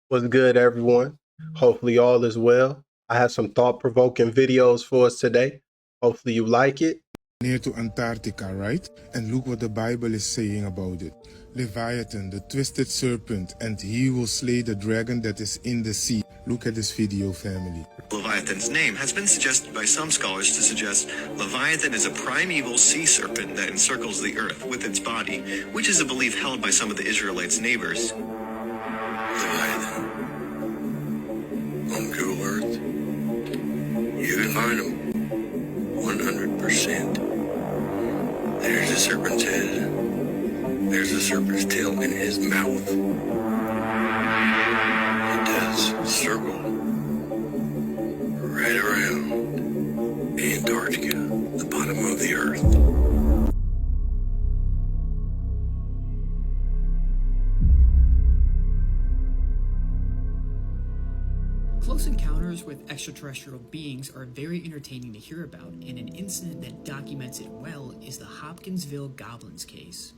What's good, everyone? Hopefully, all is well. I have some thought provoking videos for us today. Hopefully, you like it. Near to Antarctica, right? And look what the Bible is saying about it. Leviathan, the twisted serpent, and he will slay the dragon that is in the sea. Look at this video, family. Leviathan's name has been suggested by some scholars to suggest Leviathan is a primeval sea serpent that encircles the earth with its body, which is a belief held by some of the Israelites' neighbors. Leviathan. On Google Earth, you can find them 100%. There's a serpent's head. There's a serpent's tail in his mouth. It does circle right around Antarctica, the bottom of the earth. Close encounters with extraterrestrial beings are very entertaining to hear about, and an incident that documents it well is the Hopkinsville Goblins case.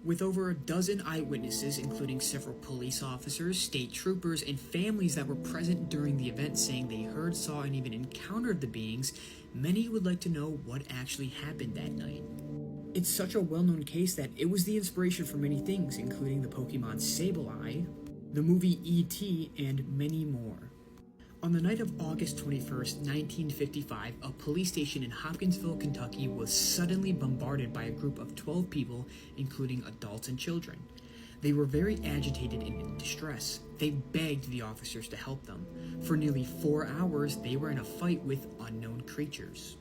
With over a dozen eyewitnesses, including several police officers, state troopers, and families that were present during the event saying they heard, saw, and even encountered the beings, many would like to know what actually happened that night. It's such a well-known case that it was the inspiration for many things, including the Pokemon Sableye, the movie E.T., and many more. On the night of August 21st, 1955, a police station in Hopkinsville, Kentucky was suddenly bombarded by a group of 12 people, including adults and children. They were very agitated and in distress. They begged the officers to help them. For nearly 4 hours, they were in a fight with unknown creatures.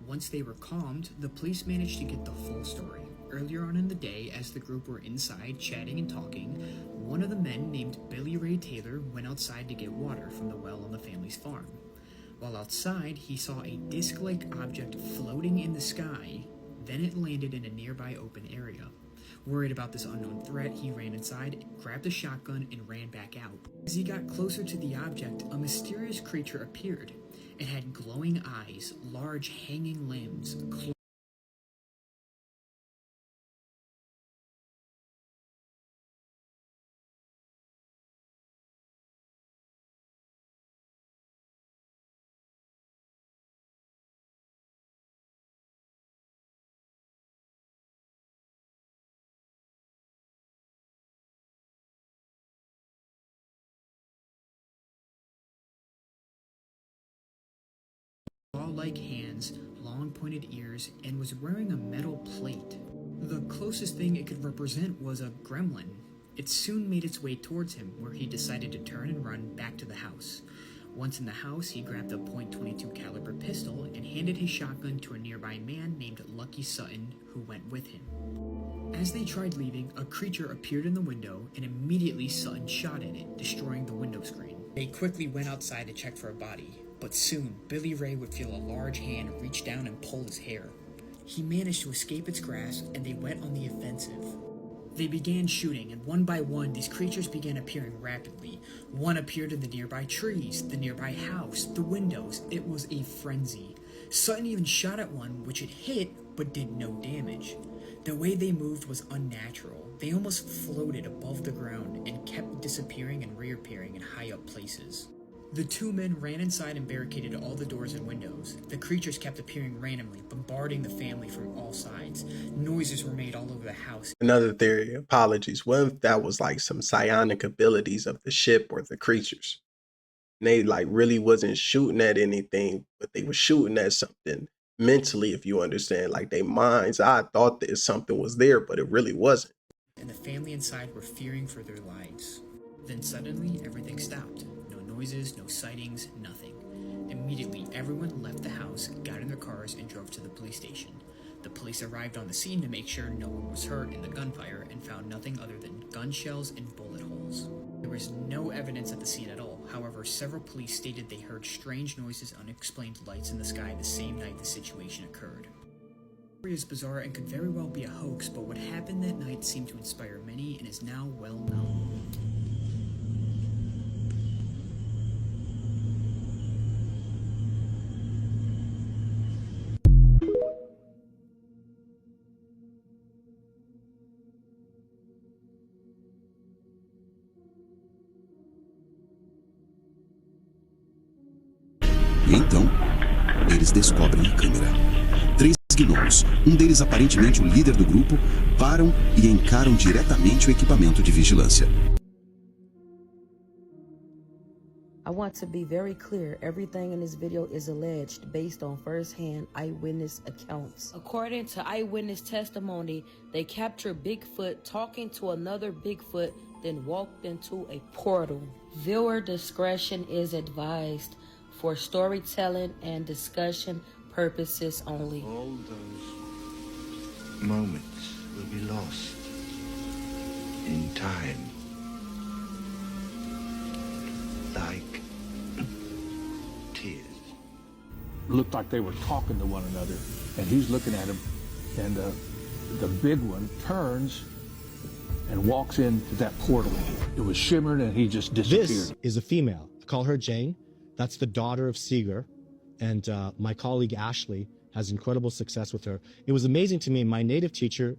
Once they were calmed, the police managed to get the full story. Earlier on in the day, as the group were inside chatting and talking, one of the men named Billy Ray Taylor went outside to get water from the well on the family's farm. While outside, he saw a disc-like object floating in the sky, then it landed in a nearby open area. Worried about this unknown threat, he ran inside, grabbed a shotgun, and ran back out. As he got closer to the object, a mysterious creature appeared. It had glowing eyes, large hanging limbs, claw-like hands, long pointed ears, and was wearing a metal plate. The closest thing it could represent was a gremlin. It soon made its way towards him, where he decided to turn and run back to the house. Once in the house, he grabbed a .22 caliber pistol and handed his shotgun to a nearby man named Lucky Sutton, who went with him. As they tried leaving, a creature appeared in the window, and immediately Sutton shot at it, destroying the window screen. They quickly went outside to check for a body, but soon Billy Ray would feel a large hand reach down and pull his hair. He managed to escape its grasp, and they went on the offensive. They began shooting, and one by one, these creatures began appearing rapidly. One appeared in the nearby trees, the nearby house, the windows. It was a frenzy. Sutton even shot at one, which it hit, but did no damage. The way they moved was unnatural. They almost floated above the ground and kept disappearing and reappearing in high-up places. The two men ran inside and barricaded all the doors and windows. The creatures kept appearing randomly, bombarding the family from all sides. Noises were made all over the house. Another theory, apologies. What if that was like some psionic abilities of the ship or the creatures? And they like really wasn't shooting at anything, but they were shooting at something mentally, if you understand. Like their minds, I thought that something was there, but it really wasn't. And the family inside were fearing for their lives. Then suddenly, everything stopped. No noises, no sightings, nothing. Immediately, everyone left the house, got in their cars, and drove to the police station. The police arrived on the scene to make sure no one was hurt in the gunfire and found nothing other than gun shells and bullet holes. There was no evidence at the scene at all. However, several police stated they heard strange noises, unexplained lights in the sky the same night the situation occurred. The story is bizarre and could very well be a hoax, but what happened that night seemed to inspire many and is now well known. E então, eles descobrem a câmera. 3 gnomes, deles aparentemente o líder do grupo, param e encaram diretamente o equipamento de vigilância. I want to be very clear, everything in this video is alleged based on first-hand eyewitness accounts. According to eyewitness testimony, they captured Bigfoot talking to another Bigfoot, then walked into a portal. Viewer discretion is advised for storytelling and discussion purposes only. All those moments will be lost in time. Like tears. Looked like they were talking to one another, and he's looking at him, and the big one turns and walks into that portal. It was shimmering, and he just disappeared. This is a female. I call her Jane. That's the daughter of Seeger, and my colleague Ashley has incredible success with her. It was amazing to me. My native teacher,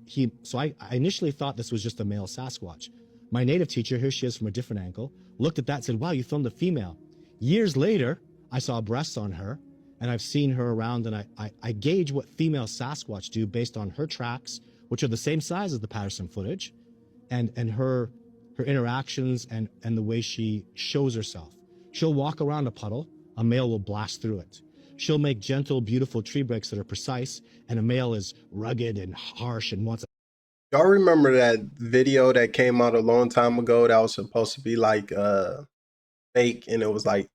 I initially thought this was just a male Sasquatch. My native teacher, here she is from a different angle, looked at that and said, wow, you filmed a female. Years later, I saw breasts on her, and I've seen her around, and I gauge what female Sasquatch do based on her tracks, which are the same size as the Patterson footage, and her interactions and the way she shows herself. She'll walk around a puddle, a male will blast through it. She'll make gentle, beautiful tree breaks that are precise, and a male is rugged and harsh and wants. Y'all remember that video that came out a long time ago that was supposed to be like fake, and it was like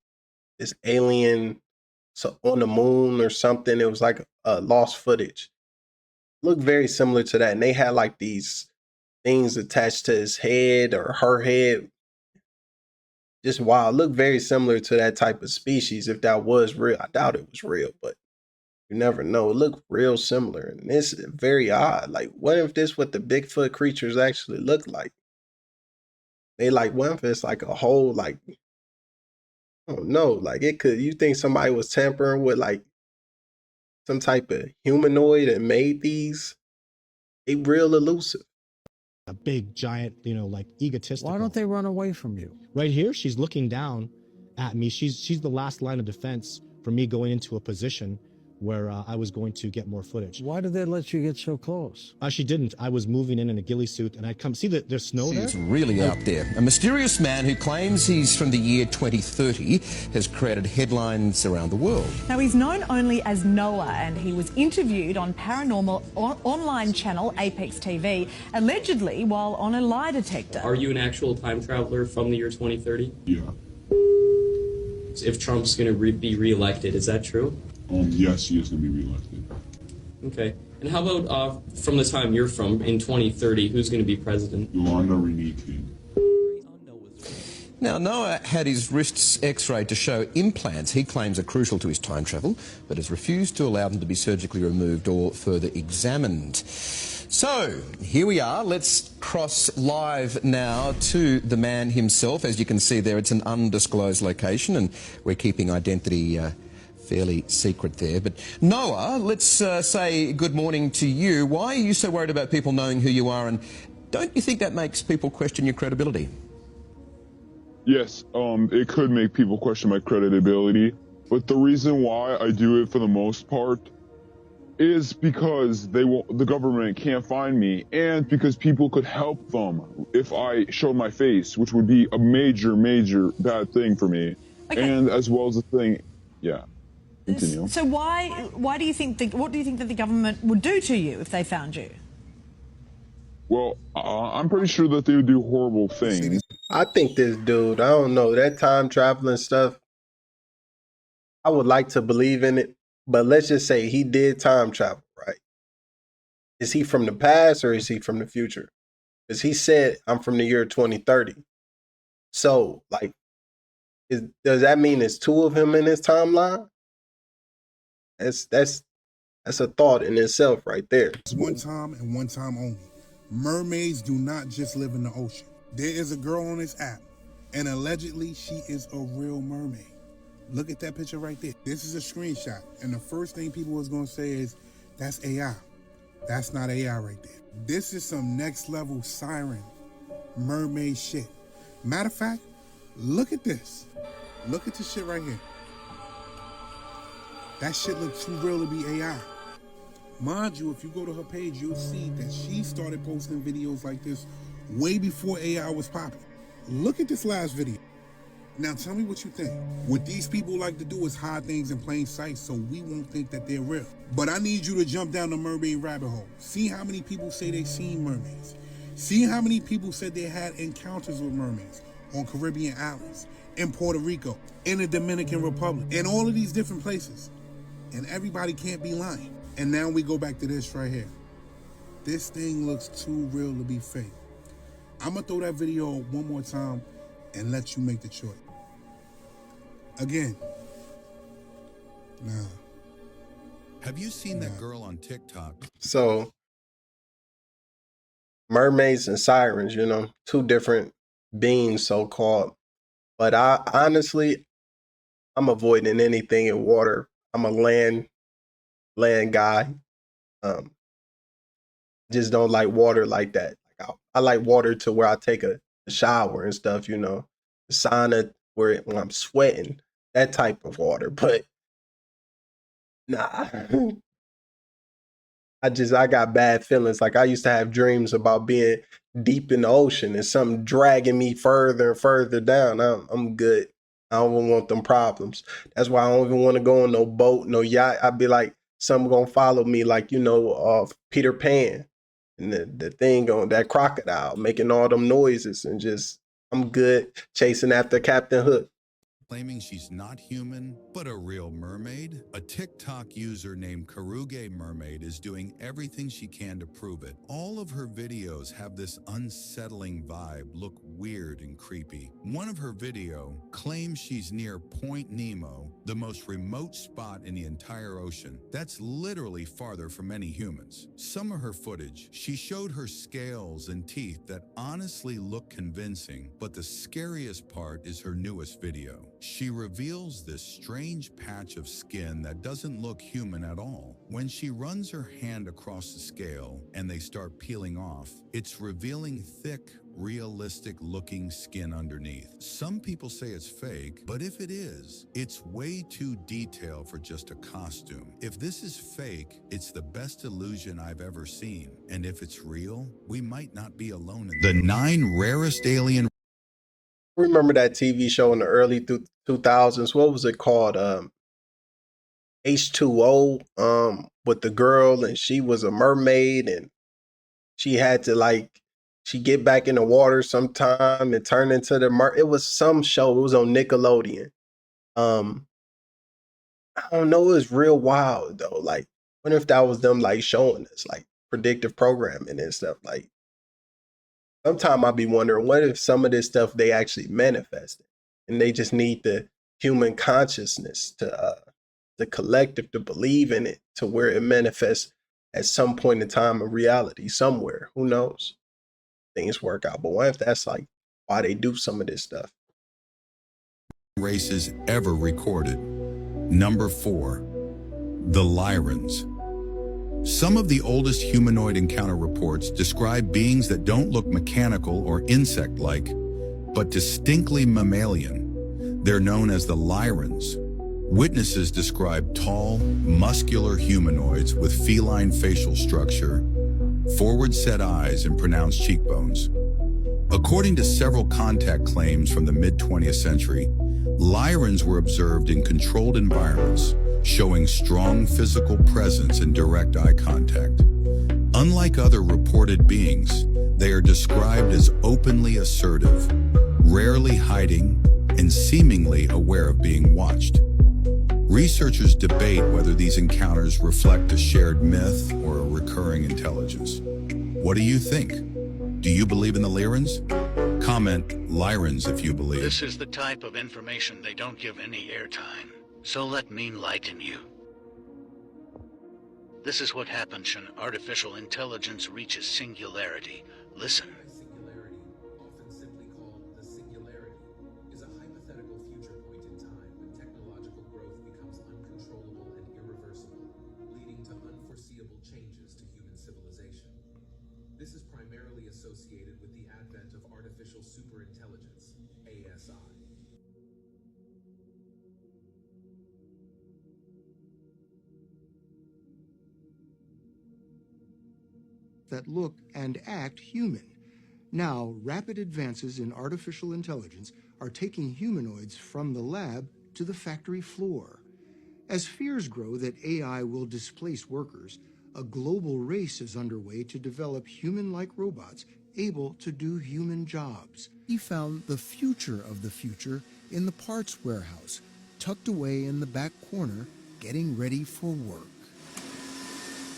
this alien on the moon or something? It was like lost footage. Looked very similar to that, and they had like these things attached to his head or her head. Just wild. Looked very similar to that type of species. If that was real, I doubt it was real, but you never know. It looked real similar, and it's very odd. Like, what if this what the Bigfoot creatures actually look like? They like, what if it's like a whole, like, I don't know, like it could, you think somebody was tampering with like some type of humanoid and made these? They real elusive. A big, giant, like egotistical. Why don't they run away from you? Right here, she's looking down at me. She's the last line of defense for me going into a position where I was going to get more footage. Why did they let you get so close? She didn't. I was moving in a ghillie suit, and I'd come see that there's snow there. It's really out there. A mysterious man who claims he's from the year 2030 has created headlines around the world. Now, he's known only as Noah, and he was interviewed on paranormal online channel Apex TV, allegedly while on a lie detector. Are you an actual time traveler from the year 2030? Yeah. If Trump's going to be re-elected, is that true? Yes, he is going to be reelected. Okay. And how about from the time you're from, in 2030, who's going to be president? Yolanda Renee King. Now, Noah had his wrists x-rayed to show implants he claims are crucial to his time travel, but has refused to allow them to be surgically removed or further examined. So, here we are. Let's cross live now to the man himself. As you can see there, it's an undisclosed location, and we're keeping identity fairly secret there. But Noah, let's say good morning to you. Why are you so worried about people knowing who you are, and don't you think that makes people question your credibility? Yes, it could make people question my credibility, but the reason why I do it for the most part is because the government can't find me, and because people could help them if I showed my face, which would be a major, major bad thing for me. Okay. And as well as the thing, yeah. Continue. So why do you think what do you think that the government would do to you if they found you? Well, I'm pretty sure that they would do horrible things. I think this dude, I don't know, that time traveling stuff, I would like to believe in it, but let's just say he did time travel, right? Is he from the past or is he from the future? Because he said, I'm from the year 2030. So, like, does that mean it's two of him in his timeline? That's a thought in itself right there. It's one time and one time only. Mermaids do not just live in the ocean. There is a girl on this app, and allegedly she is a real mermaid. Look at that picture right there. This is a screenshot, and the first thing people was gonna say is, that's AI. That's not AI right there. This is some next level siren mermaid shit. Matter of fact, look at this. Look at this shit right here. That shit looks too real to be AI. Mind you, if you go to her page, you'll see that she started posting videos like this way before AI was popping. Look at this last video. Now tell me what you think. What these people like to do is hide things in plain sight so we won't think that they're real. But I need you to jump down the mermaid rabbit hole. See how many people say they seen mermaids. See how many people said they had encounters with mermaids on Caribbean islands, in Puerto Rico, in the Dominican Republic, in all of these different places. And everybody can't be lying. And now we go back to this right here. This thing looks too real to be fake. I'm gonna throw that video one more time and let you make the choice. Again, nah. Have you seen that girl on TikTok? So mermaids and sirens, you know, two different beings, so called. But I honestly, I'm avoiding anything in water. I'm a land guy. Just don't like water like that. Like I like water to where I take a shower and stuff, you know, the sauna when I'm sweating, that type of water. But nah, I got bad feelings. Like I used to have dreams about being deep in the ocean and something dragging me further and further down. I'm good. I don't want them problems. That's why I don't even want to go on no boat, no yacht. I'd be like, something gonna follow me, like you know, Peter Pan, and the thing on that crocodile making all them noises, and just I'm good chasing after Captain Hook. Claiming she's not human, but a real mermaid? A TikTok user named Karuge Mermaid is doing everything she can to prove it. All of her videos have this unsettling vibe, look weird and creepy. One of her video claims she's near Point Nemo, the most remote spot in the entire ocean. That's literally farther from any humans. Some of her footage, she showed her scales and teeth that honestly look convincing, but the scariest part is her newest video. She reveals this strange patch of skin that doesn't look human at all. When she runs her hand across the scale and they start peeling off, it's revealing thick, realistic-looking skin underneath. Some people say it's fake, but if it is, it's way too detailed for just a costume. If this is fake, it's the best illusion I've ever seen. And if it's real, we might not be alone in the 9 rarest alien. Remember that TV show in the early 2000s? What was it called? H2O. With the girl, and she was a mermaid, and she had to she get back in the water sometime and turn into the It was some show. It was on Nickelodeon. I don't know. It was real wild though. Like, wonder if that was them like showing us like predictive programming and stuff. Like, sometimes I'll be wondering, what if some of this stuff they actually manifested, and they just need the human consciousness to the collective to believe in it to where it manifests at some point in time in reality somewhere. Who knows? Things work out. But what if that's like why they do some of this stuff? Races ever recorded. Number 4, the Lyrans. Some of the oldest humanoid encounter reports describe beings that don't look mechanical or insect-like, but distinctly mammalian. They're known as the Lyrans. Witnesses describe tall, muscular humanoids with feline facial structure, forward-set eyes, and pronounced cheekbones. According to several contact claims from the mid-20th century, Lyrans were observed in controlled environments, showing strong physical presence and direct eye contact. Unlike other reported beings, they are described as openly assertive, rarely hiding, and seemingly aware of being watched. Researchers debate whether these encounters reflect a shared myth or a recurring intelligence. What do you think? Do you believe in the Lyrans? Comment Lyrans if you believe. This is the type of information they don't give any airtime. So let me enlighten you. This is what happens when artificial intelligence reaches singularity. Listen. Singularity, often simply called the singularity, is a hypothetical future point in time when technological growth becomes uncontrollable and irreversible, leading to unforeseeable changes to human civilization. This is primarily associated with the advent of artificial superintelligence, ASI. that look and act human. Now, rapid advances in artificial intelligence are taking humanoids from the lab to the factory floor. As fears grow that AI will displace workers, a global race is underway to develop human-like robots able to do human jobs. He found the future of the future in the parts warehouse, tucked away in the back corner, getting ready for work.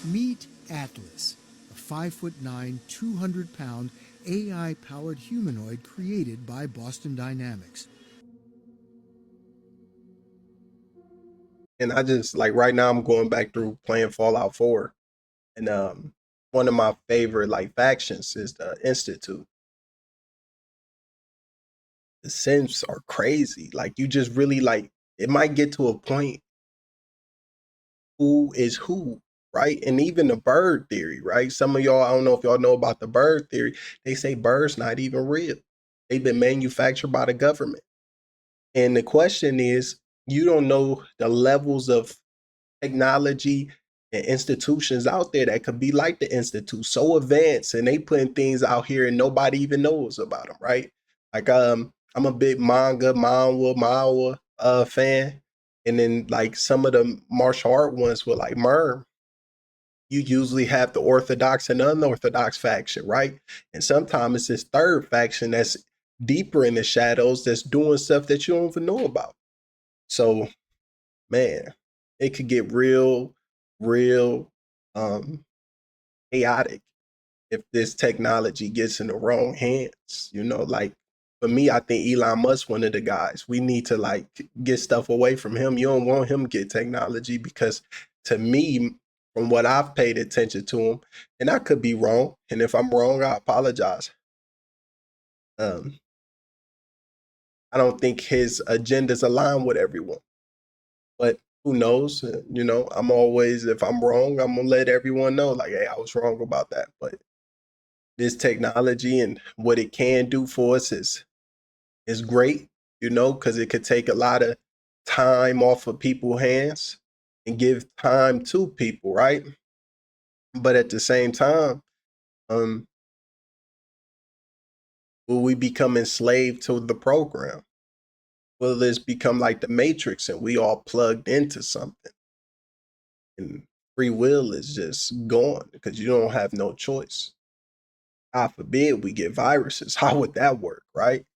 Meet Atlas, a 5'9", 200-pound AI-powered humanoid created by Boston Dynamics. And I just like right now I'm going back through playing Fallout 4. And one of my favorite like factions is the Institute. The Sims are crazy. Like you just really like it might get to a point who is who, right? And even the bird theory, right? Some of y'all, I don't know if y'all know about the bird theory. They say birds not even real. They've been manufactured by the government. And the question is, you don't know the levels of technology and institutions out there that could be like the Institute, so advanced, and they putting things out here and nobody even knows about them, right? Like I'm a big manhwa fan, and then like some of the martial art ones with like Merm, you usually have the orthodox and unorthodox faction, right? And sometimes it's this third faction that's deeper in the shadows that's doing stuff that you don't even know about. So man, it could get real um chaotic if this technology gets in the wrong hands. You know, like for me, I think Elon Musk one of the guys. We need to like get stuff away from him. You don't want him to get technology because to me, from what I've paid attention to him, and I could be wrong, and if I'm wrong, I apologize. Um, I don't think his agendas align with everyone. But who knows? You know, I'm always, if I'm wrong, I'm gonna let everyone know, like, hey, I was wrong about that. But this technology and what it can do for us is great, you know, because it could take a lot of time off of people's hands and give time to people, right? But at the same time, um, will we become enslaved to the program? Will this become like the Matrix and we all plugged into something? And free will is just gone because you don't have no choice. God forbid we get viruses. How would that work, right?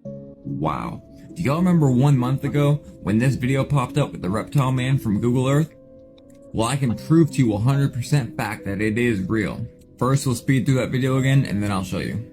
Wow. Do y'all remember 1 month ago when this video popped up with the reptile man from Google Earth? Well, I can prove to you 100% fact that it is real. First, we'll speed through that video again, and then I'll show you.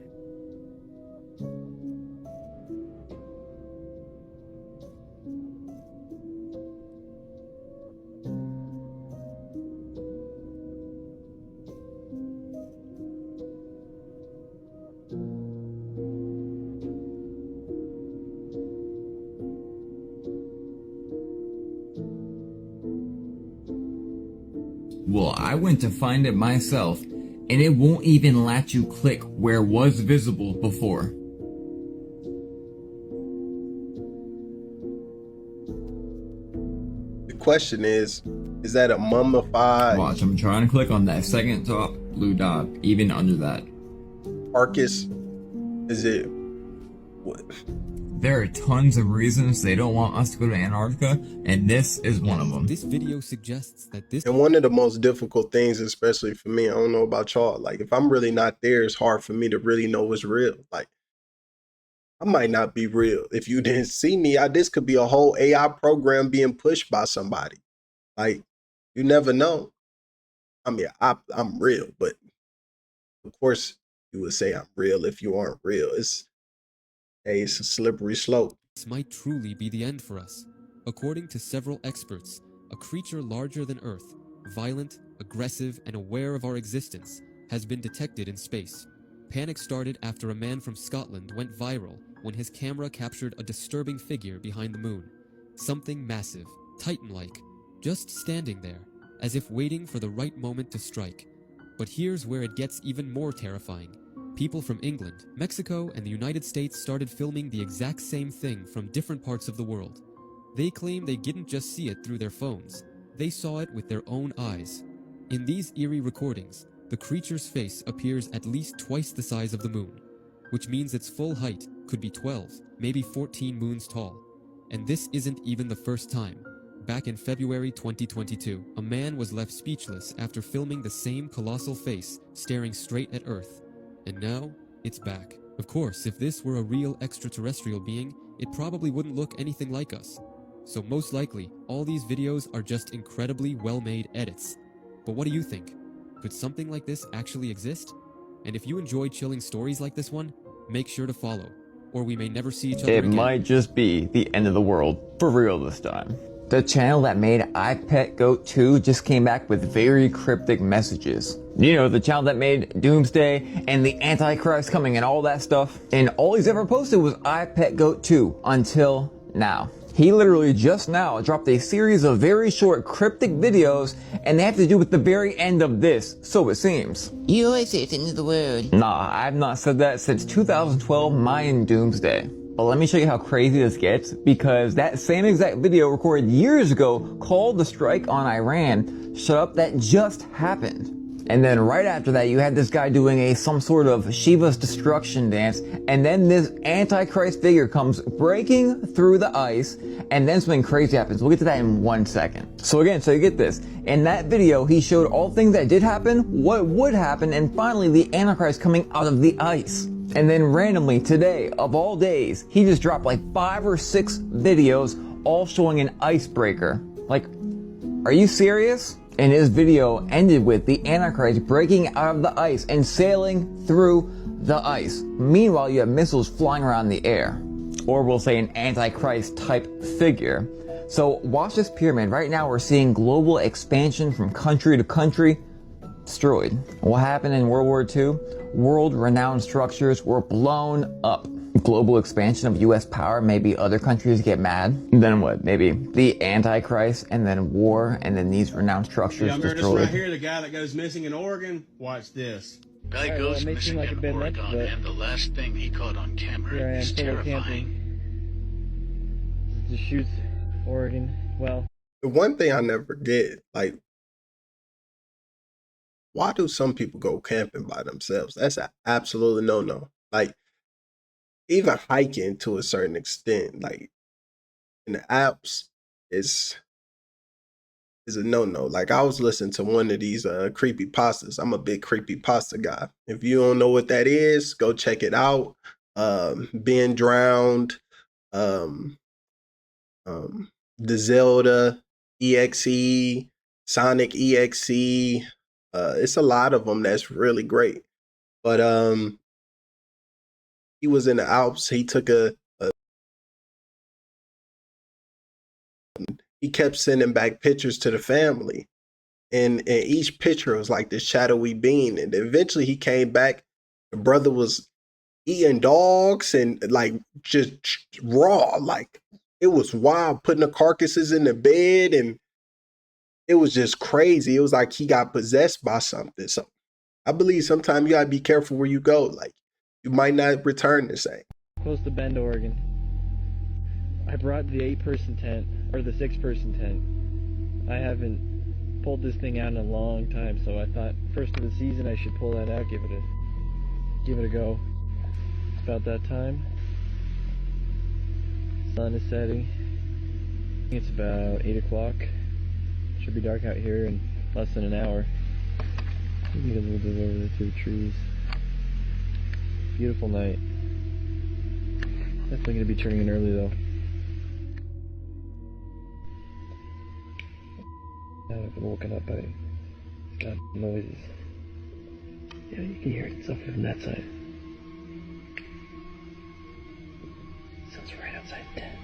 Well, I went to find it myself, and it won't even let you click where was visible before. The question is that a mummified Watch, I'm trying to click on that second top blue dot, even under that. carcass? Is it what? There are tons of reasons they don't want us to go to Antarctica, and this is one of them. This video suggests that this... And one of the most difficult things, especially for me, I don't know about y'all, like if I'm really not there, it's hard for me to really know what's real. Like I might not be real. If you didn't see me, this could be a whole AI program being pushed by somebody. Like you never know. I mean, I'm real, but of course you would say I'm real if you aren't real. It's a slippery slope. This might truly be the end for us. According to several experts, a creature larger than Earth, violent, aggressive, and aware of our existence, has been detected in space. Panic started after a man from Scotland went viral when his camera captured a disturbing figure behind the moon. Something massive, Titan-like, just standing there, as if waiting for the right moment to strike. But here's where it gets even more terrifying. People from England, Mexico, and the United States started filming the exact same thing from different parts of the world. They claim they didn't just see it through their phones, they saw it with their own eyes. In these eerie recordings, the creature's face appears at least twice the size of the moon, which means its full height could be 12, maybe 14 moons tall. And this isn't even the first time. Back in February 2022, a man was left speechless after filming the same colossal face staring straight at Earth. And now, it's back. Of course, if this were a real extraterrestrial being, it probably wouldn't look anything like us. So most likely, all these videos are just incredibly well-made edits. But what do you think? Could something like this actually exist? And if you enjoy chilling stories like this one, make sure to follow, or we may never see each other again. It might just be the end of the world, for real this time. The channel that made iPetGoat 2 just came back with very cryptic messages. You know, the channel that made Doomsday and the Antichrist coming and all that stuff. And all he's ever posted was iPetGoat 2 until now. He literally just now dropped a series of very short cryptic videos, and they have to do with the very end of this, so it seems. You always say it's the end of the world. Nah, I've not said that since 2012 Mayan Doomsday. But let me show you how crazy this gets, because that same exact video recorded years ago called the strike on Iran shut up that just happened. And then right after that, you had this guy doing some sort of Shiva's destruction dance, and then this Antichrist figure comes breaking through the ice, and then something crazy happens. We'll get to that in 1 second. So again, so you get this. In that video, he showed all things that did happen, what would happen, and finally the Antichrist coming out of the ice. And then randomly today, of all days, he just dropped like 5 or 6 videos all showing an icebreaker. Like, are you serious? And his video ended with the Antichrist breaking out of the ice and sailing through the ice. Meanwhile, you have missiles flying around the air. Or we'll say an Antichrist type figure. So watch this pyramid. Right now we're seeing global expansion from country to country destroyed. What happened in World War II? World-renowned structures were blown up. Global expansion of US power, maybe other countries get mad. Then what? Maybe the Antichrist, and then war, and then these renowned structures destroyed. This right here, the guy that goes missing in Oregon. Watch this. Guy goes missing in Oregon, and the last thing he caught on camera is terrifying. Just shoots Oregon. Well, the one thing I never get, like, why do some people go camping by themselves? That's an absolute no-no. Like, even hiking to a certain extent, like in the Alps, is a no-no. Like, I was listening to one of these creepy pastas. I'm a big creepy pasta guy. If you don't know what that is, go check it out. Being Drowned, the Zelda EXE, Sonic EXE. It's a lot of them that's really great. But he was in the Alps. He took he kept sending back pictures to the family. And each picture was like this shadowy being. And eventually he came back. The brother was eating dogs and like just raw. Like, it was wild, putting the carcasses in the bed, and it was just crazy. It was like he got possessed by something. So I believe sometimes you gotta be careful where you go. Like, you might not return the same. close to Bend, Oregon. I brought the 8-person tent, or the 6-person tent. I haven't pulled this thing out in a long time, so I thought first of the season I should pull that out, give it a go. It's about that time. Sun is setting. It's about 8 o'clock. Should be dark out here in less than an hour. Get a little bit over there through the trees. Beautiful night. Definitely gonna be turning in early though. Now I've been woken up by God noises. Yeah, you can hear it. It's up from that side. Sounds right outside the tent.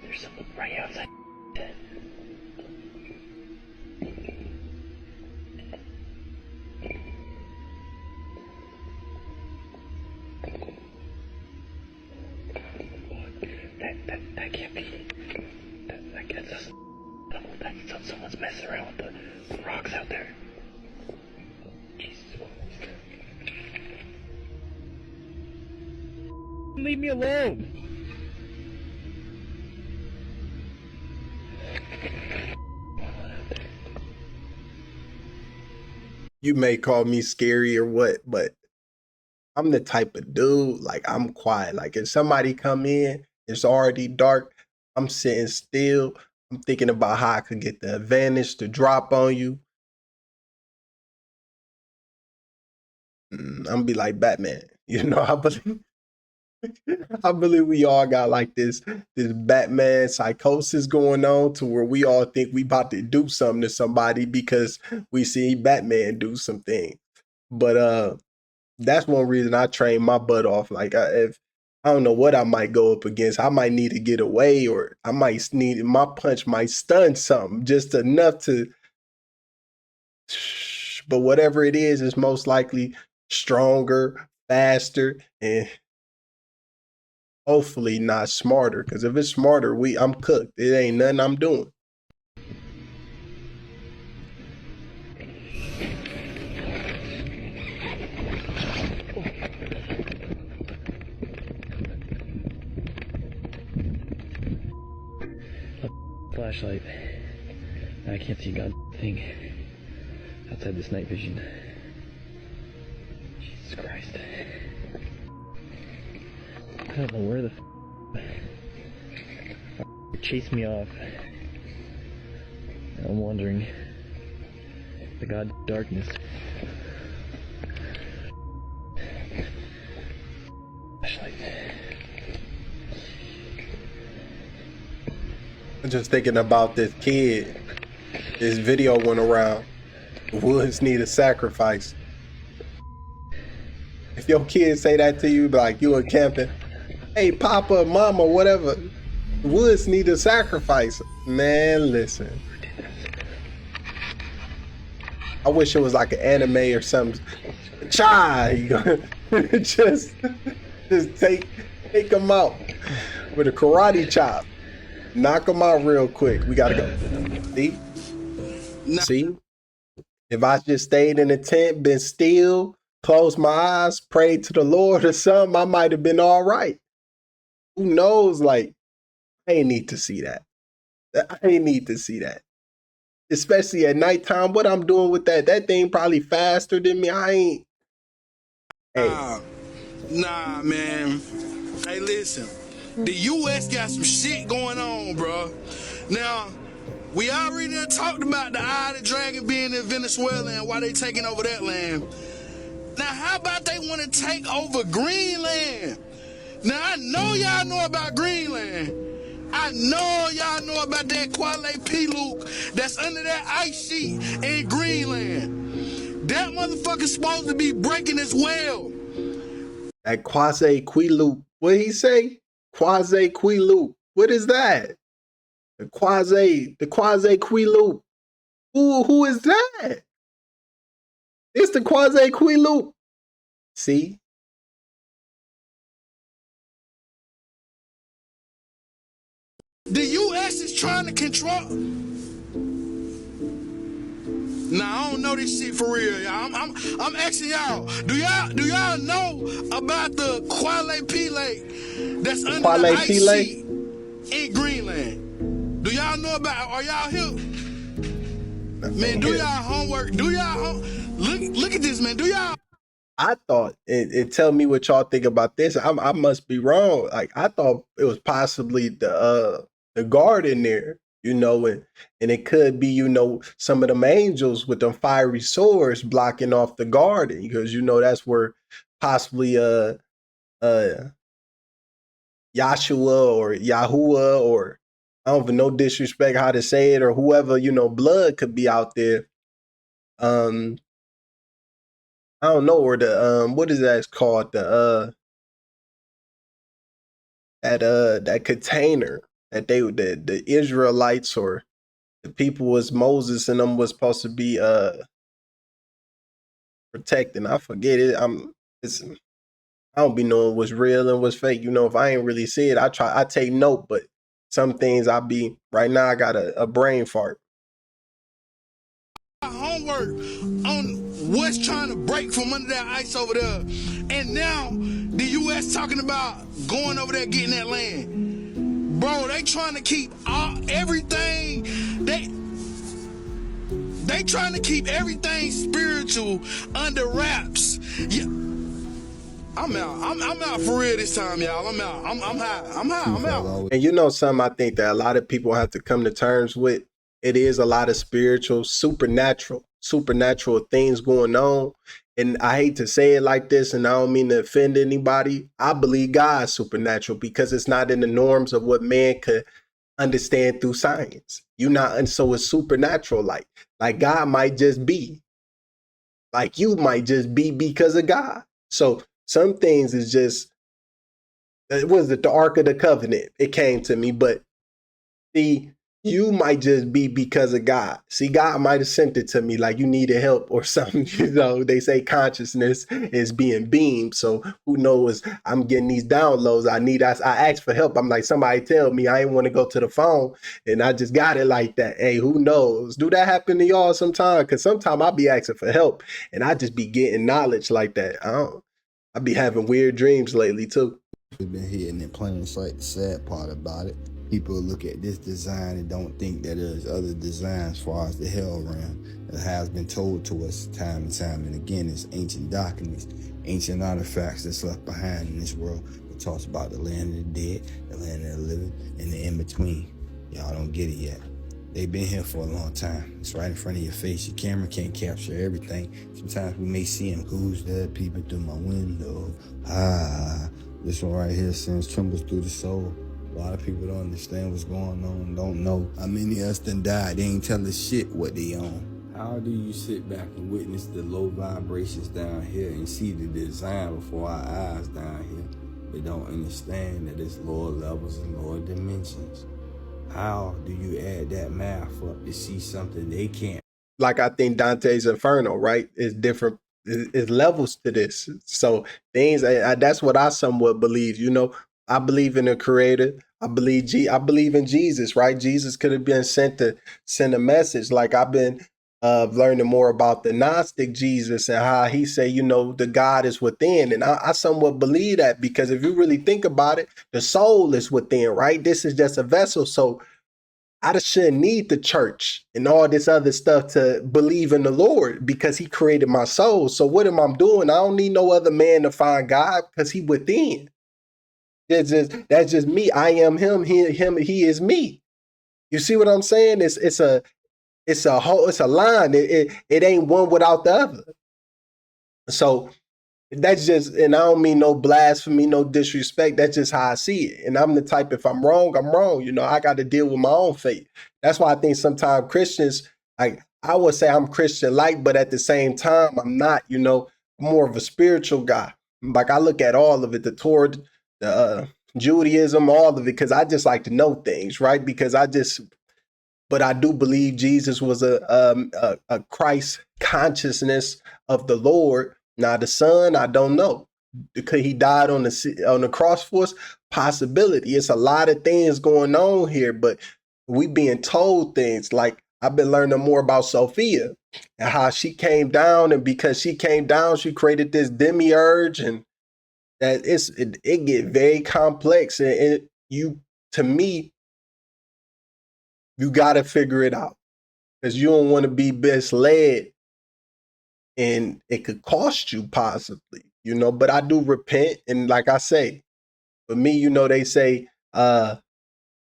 There's something right outside the tent. That can't be. That's someone's messing around with the rocks out there. Jesus. Leave me alone. You may call me scary or what, but I'm the type of dude, like, I'm quiet. Like, if somebody come in, it's already dark, I'm sitting still. I'm thinking about how I could get the advantage to drop on you. I'm gonna be like Batman. You know, I believe we all got like this Batman psychosis going on to where we all think we about to do something to somebody because we see Batman do something. But that's one reason I train my butt off. Like, if I don't know what I might go up against, I might need to get away, or I might need my punch might stun something just enough to. But whatever it is most likely stronger, faster, and hopefully not smarter. Because if it's smarter, I'm cooked. It ain't nothing I'm doing. Flashlight. I can't see God thing outside this night vision. Jesus Christ. I don't know where the chased me off. I'm wandering the God darkness. Flashlight. I'm just thinking about this kid. This video went around. Woods need a sacrifice. If your kid say that to you, like you in camping, hey, Papa, Mama, whatever, woods need a sacrifice. Man, listen. I wish it was like an anime or something. Chai, just take him out with a karate chop. Knock him out real quick. We gotta go. See? If I just stayed in the tent, been still, closed my eyes, prayed to the Lord or something, I might have been all right. Who knows? Like, I ain't need to see that. I ain't need to see that. Especially at nighttime. What I'm doing with that thing probably faster than me. I ain't. Hey. Nah, man. Hey, listen. The U.S. got some shit going on, bro. Now, we already done talked about the eye of the dragon being in Venezuela and why they taking over that land. Now, how about they want to take over Greenland? Now, I know y'all know about Greenland. I know y'all know about that Kwale P. Luke that's under that ice sheet in Greenland. That motherfucker's supposed to be breaking as well. That Quasi Quiloop. What did he say? Quasi Quiloop. What is that? The Quasi Quiloop. Who is that? It's the Quasi Quiloop. See? The U.S. is trying to control. Nah, I don't know this shit for real, y'all. I'm asking y'all. Do y'all know about the Kwale P Lake that's under the ice sheet in Greenland? Do y'all know about? Are y'all here? Man, do y'all homework? Do y'all look at this, man? Do y'all? I thought it tell me what y'all think about this. I must be wrong. Like, I thought it was possibly the guard in there, you know, and it could be, you know, some of them angels with them fiery swords blocking off the garden, because you know that's where possibly Yahshua or Yahuwah, or I don't even know, disrespect how to say it, or whoever, you know, blood could be out there. I don't know, or the what is that called? The that container that the Israelites or the people was Moses and them was supposed to be protecting. I forget it. I don't be knowing what's real and what's fake. You know, if I ain't really see it, I take note, but some things right now I got a brain fart. Homework on what's trying to break from under that ice over there, and now the U.S. talking about going over there getting that land. Bro, they trying to keep everything. They They trying to keep everything spiritual under wraps. Yeah. I'm out. I'm out for real this time, y'all. I'm out. I'm high. I'm out. And you know something I think that a lot of people have to come to terms with? It is a lot of spiritual, supernatural things going on. And I hate to say it like this, and I don't mean to offend anybody. I believe God's supernatural because it's not in the norms of what man could understand through science. And so it's supernatural. Like God might just be. Like you might just be because of God. So some things is just, was it the Ark of the Covenant? It came to me, but see, you might just be because of God. See, God might have sent it to me like you needed help or something. They say consciousness is being beamed. So who knows? I'm getting these downloads. I asked for help. I'm like, somebody tell me. I ain't want to go to the phone, and I just got it like that. Hey, who knows? Do that happen to y'all sometime? Because sometimes I'll be asking for help, and I just be getting knowledge like that. I be having weird dreams lately too. We've been hitting in plain sight. The sad part about it, people look at this design and don't think that there's other designs as far as the hell realm. It has been told to us time and time and again. It's ancient documents, ancient artifacts that's left behind in this world. It talks about the land of the dead, the land of the living, and the in-between. Y'all don't get it yet. They've been here for a long time. It's right in front of your face. Your camera can't capture everything. Sometimes we may see them. Who's that peeping through my window? This one right here sends trembles through the soul. A lot of people don't understand what's going on, don't know. How many of us done died? They ain't tell us shit what they own. How do you sit back and witness the low vibrations down here and see the design before our eyes down here, but don't understand that it's lower levels and lower dimensions? How do you add that math up to see something they can't? Like I think Dante's Inferno, right? Is different. It's levels to this. So things that's what I somewhat believe. I believe in a creator. I believe in Jesus, right? Jesus could have been sent to send a message. Like I've been learning more about the Gnostic Jesus and how he say, the God is within. And I somewhat believe that because if you really think about it, the soul is within, right? This is just a vessel. So I just shouldn't need the church and all this other stuff to believe in the Lord because he created my soul. So what am I doing? I don't need no other man to find God because he within. That's just me. I am him. He is me. You see what I'm saying? It's a line. It ain't one without the other. So that's just, and I don't mean no blasphemy, no disrespect. That's just how I see it. And I'm the type, if I'm wrong, I'm wrong. I got to deal with my own fate. That's why I think sometimes Christians, I would say I'm Christian-like, but at the same time, I'm not, more of a spiritual guy. Like I look at all of it, the Torah, the Judaism, all of it, because I just like to know things, right? But I do believe Jesus was a Christ consciousness of the Lord. Now the Son, I don't know, because he died on the cross for us. Possibility. It's a lot of things going on here, but we being told things. Like I've been learning more about Sophia and how she came down, and because she came down, she created this demiurge, and that it get very complex. And to me, you got to figure it out because you don't want to be misled. And it could cost you possibly, but I do repent. And like I say, for me, they say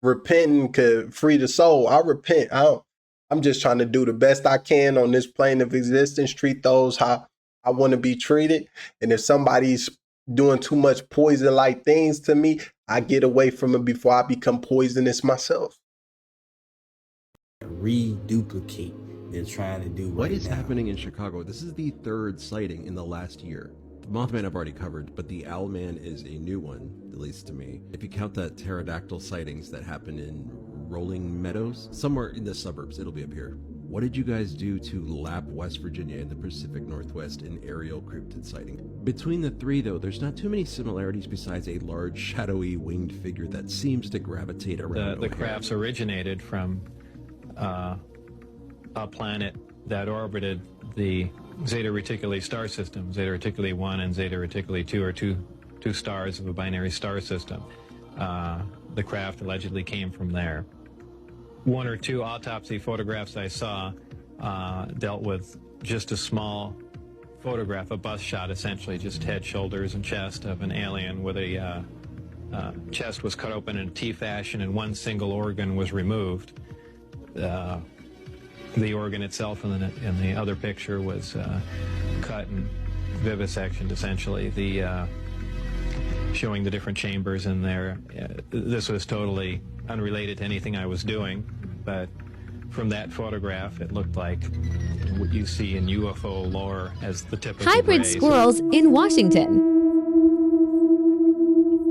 repenting could free the soul. I repent. I'm just trying to do the best I can on this plane of existence, treat those how I want to be treated. And if somebody's doing too much poison-like things to me, I get away from it before I become poisonous myself. Reduplicate. They're trying to do right now. What is happening in Chicago? This is the third sighting in the last year. The Mothman I've already covered, but the Owlman is a new one, at least to me. If you count the pterodactyl sightings that happened in Rolling Meadows, somewhere in the suburbs, it'll be up here. What did you guys do to Lap, West Virginia, and the Pacific Northwest in aerial cryptid sighting? Between the three, though, there's not too many similarities besides a large, shadowy, winged figure that seems to gravitate around. The crafts originated from a planet that orbited the Zeta Reticuli star system. Zeta Reticuli 1 and Zeta Reticuli 2 are two stars of a binary star system. The craft allegedly came from there. One or two autopsy photographs I saw dealt with just a small photograph, a bust shot essentially, just head, shoulders, and chest of an alien with a chest was cut open in a T fashion and one single organ was removed. The organ itself in the other picture was cut and vivisectioned essentially. Showing the different chambers in there. This was totally unrelated to anything I was doing, but from that photograph, it looked like what you see in UFO lore as the typical Hybrid rays. squirrels in Washington.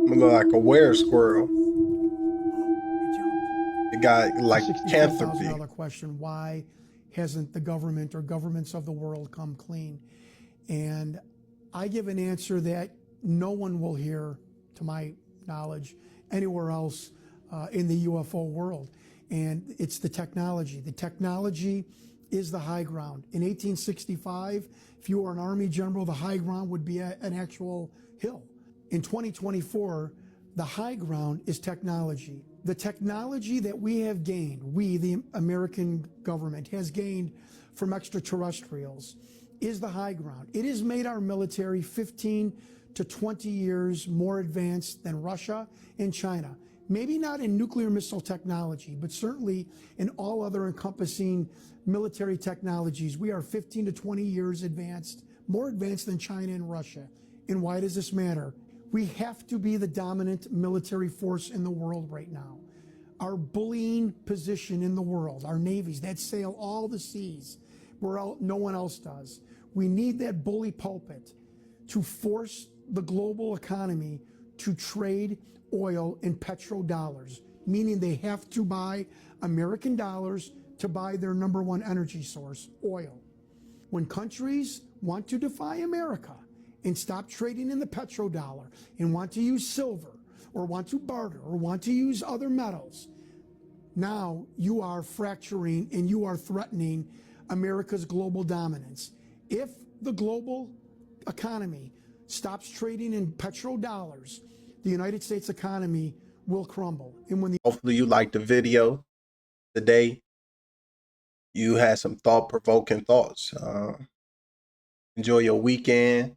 Look like a were squirrel. It got like canthropy. $64,000 question: why hasn't the government or governments of the world come clean? And I give an answer that no one will hear, to my knowledge, anywhere else in the UFO world. And it's the technology. The technology is the high ground. In 1865, if you were an Army general, the high ground would be an actual hill. In 2024, the high ground is technology. The technology that we have gained, we, the American government, has gained from extraterrestrials is the high ground. It has made our military 15 to 20 years more advanced than Russia and China. Maybe not in nuclear missile technology, but certainly in all other encompassing military technologies. We are 15 to 20 years advanced, more advanced than China and Russia. And why does this matter? We have to be the dominant military force in the world right now. Our bullying position in the world, our navies that sail all the seas where no one else does. We need that bully pulpit to force the global economy to trade oil in petrodollars, meaning they have to buy American dollars to buy their number one energy source, oil. When countries want to defy America and stop trading in the petrodollar and want to use silver or want to barter or want to use other metals, now you are fracturing and you are threatening America's global dominance. If the global economy stops trading in petrodollars, the United States economy will crumble. And when Hopefully you liked the video today. You had some thought-provoking thoughts. Enjoy your weekend.